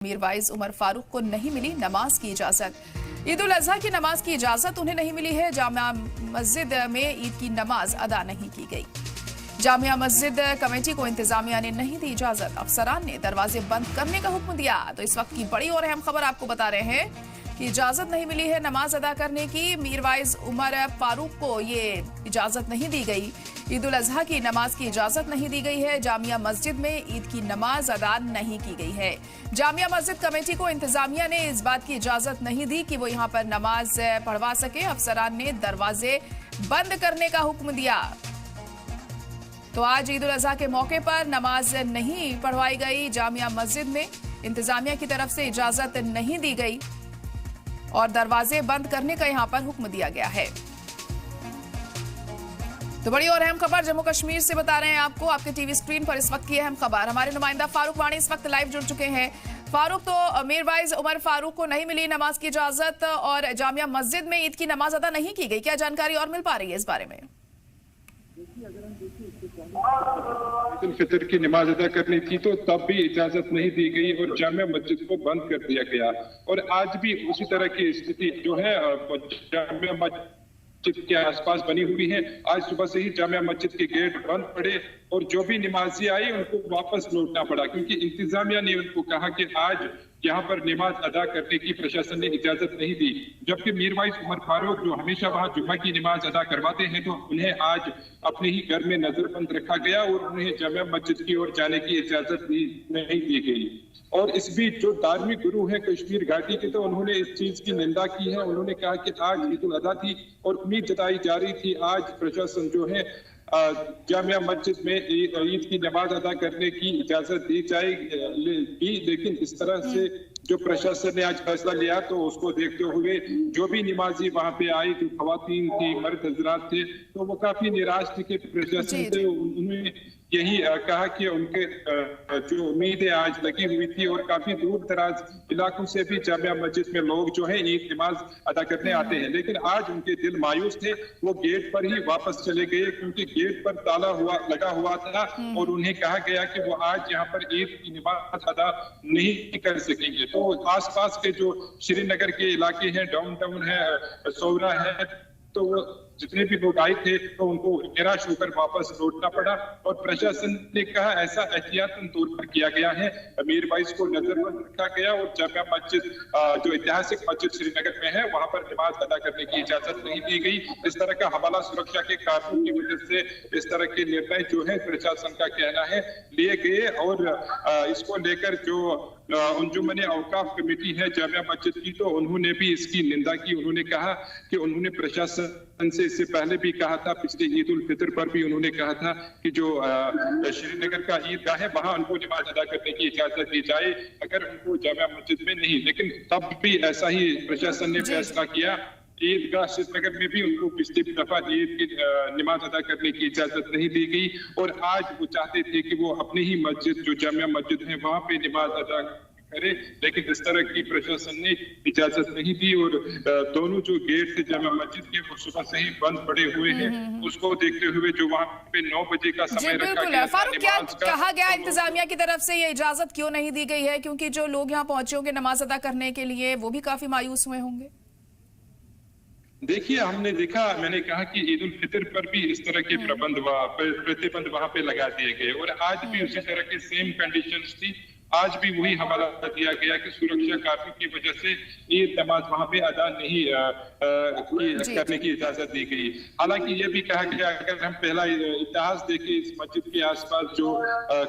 मीरवाइज उमर फारूक को नहीं मिली नमाज की इजाजत। ईद उल अजहा की नमाज की इजाजत उन्हें नहीं मिली है। जामिया मस्जिद में ईद की नमाज अदा नहीं की गई। जामिया मस्जिद कमेटी को इंतजामिया ने नहीं दी इजाजत। अफसरान ने दरवाजे बंद करने का हुक्म दिया। तो इस वक्त की बड़ी और अहम खबर आपको बता रहे हैं कि इजाजत नहीं मिली है नमाज अदा करने की। मीरवाइज उमर फारूक को ये इजाजत नहीं दी गई। ईद उल अजहा की नमाज की इजाजत नहीं दी गई है। जामिया मस्जिद में ईद की नमाज अदा नहीं की गई है। जामिया मस्जिद कमेटी को इंतजामिया ने इस बात की इजाजत नहीं दी कि वो यहां पर नमाज पढ़वा सके। अफसरान ने दरवाजे बंद करने का हुक्म दिया। तो आज ईद उल अजहा के मौके पर नमाज नहीं पढ़वाई गई जामिया मस्जिद में। इंतजामिया की तरफ से इजाजत नहीं दी गई और दरवाजे बंद करने का यहां पर हुक्म दिया गया है। तो बड़ी और अहम खबर जम्मू कश्मीर से बता रहे हैं आपको। आपके टीवी स्क्रीन पर इस वक्त की अहम खबर। हमारे नुमाइंदा फारूक वाणी इस वक्त लाइव जुड़ चुके हैं। फारूक, तो मीरवाइज उमर फारूक को नहीं मिली नमाज की इजाजत और जामिया मस्जिद में ईद की नमाज अदा नहीं की गई। क्या जानकारी और मिल पा रही है इस बारे में? ईद उल फितर की नमाज अदा करनी थी तो तब भी इजाजत नहीं दी गई और जामिया मस्जिद को बंद कर दिया गया। और आज भी उसी तरह की स्थिति जो है जामिया मस्जिद के आसपास बनी हुई है। आज सुबह से ही जामिया मस्जिद के गेट बंद पड़े और जो भी नमाजी आई उनको वापस लौटना पड़ा, क्योंकि इंतजामिया ने उनको कहा कि आज यहाँ पर नमाज अदा करने की प्रशासन ने इजाजत नहीं दी। जबकि मीरवाइज उमर फारूक जो हमेशा वहां जुम्मा की नमाज अदा करवाते हैं तो उन्हें आज अपने ही घर में नजरबंद रखा गया और उन्हें जामिया मस्जिद की ओर जाने की इजाजत नहीं दी गई। और इस बीच जो धार्मिक गुरु हैं कश्मीर घाटी के, तो उन्होंने इस चीज की निंदा की है। उन्होंने कहा कि आज ईद उल अजहा थी और उम्मीद जताई जा रही थी आज प्रशासन जो है जामिया मस्जिद में ईद की नमाज अदा करने की इजाजत दी जाएगी। लेकिन इस तरह से जो प्रशासन ने आज फैसला लिया तो उसको देखते हुए जो भी नमाजी वहां पे आई, जो खवातीन थी, मर्द हजरात थे, तो वो काफी निराश थे कि प्रशासन से उन्होंने यही कहा कि उनके जो उम्मीदें आज लगी हुई थी और काफी दूर दराज इलाकों से भी जामिया मस्जिद में लोग जो है ईद नमाज अदा करने आते हैं, लेकिन आज उनके दिल मायूस थे। वो गेट पर ही वापस चले गए क्योंकि गेट पर ताला लगा हुआ था और उन्हें कहा गया कि वो आज यहाँ पर ईद की नमाज अदा नहीं कर सकेंगे। तो आसपास के जो श्रीनगर के इलाके हैं, डाउन टाउन है, सौरा है, तो जितने भी लोग आए थे तो उनको निराश होकर वापस लौटना पड़ा। और प्रशासन ने कहा ऐसा एहतियातन तौर पर किया गया है। मीरवाइज को नजरबंद रखा गया और जामिया मस्जिद जो ऐतिहासिक मस्जिद श्रीनगर में है वहां पर नमाज अदा करने की इजाजत नहीं दी गई। इस तरह का हवाला सुरक्षा के कारणों की वजह से इस तरह के निर्णय जो है प्रशासन का कहना है लिए गए। और इसको लेकर जो अंजुमन औकाफ कमेटी है जामिया मस्जिद की, तो उन्होंने भी इसकी निंदा की। उन्होंने कहा कि उन्होंने प्रशासन से इससे पहले भी कहा था, पिछले ईद उल फितर पर भी उन्होंने कहा था कि जो श्रीनगर का ईदगाह है वहां उनको नमाज अदा करने की इजाजत दी जाए अगर उनको जामिया मस्जिद में नहीं। लेकिन तब भी ऐसा ही प्रशासन ने फैसला किया। ईदगाह श्रीनगर में भी उनको पिछली दफा ईद की नमाज अदा करने की इजाजत नहीं दी गई और आज वो चाहते थे कि वो अपनी ही मस्जिद जो जामिया मस्जिद है वहां पे नमाज अदा करे, लेकिन इस तरह की प्रशासन ने इजाजत नहीं दी। और दोनों जो गेट थे जामिया मस्जिद के वो सुबह से ही बंद पड़े हुए हैं। उसको देखते हुए जो वहां पे 9 बजे का समय रखा गया। फारूक, क्या कहा गया इंतजामिया की तरफ से ये इजाजत क्यों नहीं दी गई है? क्योंकि जो लोग यहाँ पहुंचे होंगे नमाज अदा करने के लिए वो भी काफी मायूस हुए होंगे। देखिए, मैंने कहा कि ईद उल फितर पर भी इस तरह के प्रतिबंध वहां पे लगा दिए गए और आज भी उसी तरह के सेम कंडीशंस थी। आज भी वही हवाला दिया गया कि सुरक्षा काफी की वजह से ईद नमाज वहां पे अदा नहीं करने की इजाजत दी गई। हालांकि ये भी कहा गया अगर हम पहला इतिहास देखें इस मस्जिद के आसपास जो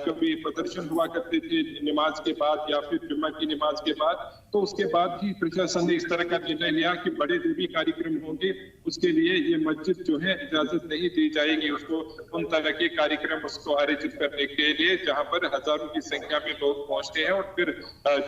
कभी प्रदर्शन हुआ करते थे नमाज के बाद या फिर जुम्मा की नमाज के बाद, तो उसके बाद ही प्रशासन ने इस तरह का निर्णय लिया कि बड़े जो भी कार्यक्रम होंगे उसके लिए ये मस्जिद जो है इजाजत नहीं दी जाएगी उसको, उन तरह के कार्यक्रम उसको आयोजित करने के लिए जहां पर हजारों की संख्या में लोग पहुंचते हैं। और फिर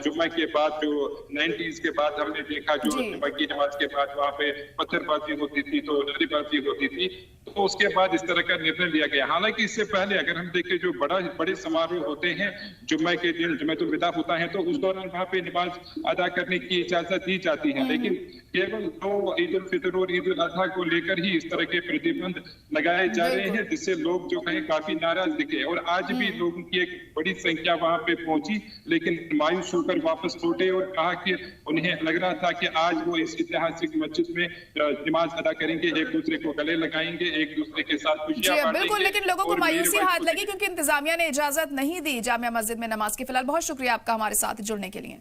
जुम्मा के बाद जो 90s के बाद हमने देखा जो जुम्मा की नमाज के बाद वहां पे पत्थरबाजी होती थी, तो लड़ीबाजी होती थी, तो उसके बाद इस तरह का निर्णय लिया गया। हालांकि इससे पहले अगर हम देखें जो बड़े समारोह होते हैं, जुम्मे के दिन जुम्मतुल विदा होता है, तो उस दौरान वहां पे नमाज अदा करने की इजाजत दी जाती है। लेकिन केवल तो ईद उल फितर और ईद उल अजहा को लेकर ही इस तरह के प्रतिबंध लगाए जा रहे हैं, जिससे लोग जो है काफी नाराज दिखे। और आज भी लोगों की एक बड़ी संख्या वहां पे पहुंची, लेकिन मायूस होकर वापस लौटे और कहा कि उन्हें लग रहा था कि आज वो इस ऐतिहासिक मस्जिद में नमाज अदा करेंगे, एक दूसरे को गले लगाएंगे, एक दूसरे के साथ खुशियां बांटेंगे। बिल्कुल, लेकिन लोगों को मायूसी हाथ लगी क्योंकि इंतजामिया ने इजाजत नहीं दी जामिया मस्जिद में नमाज की। फिलहाल बहुत शुक्रिया आपका हमारे साथ जुड़ने के लिए।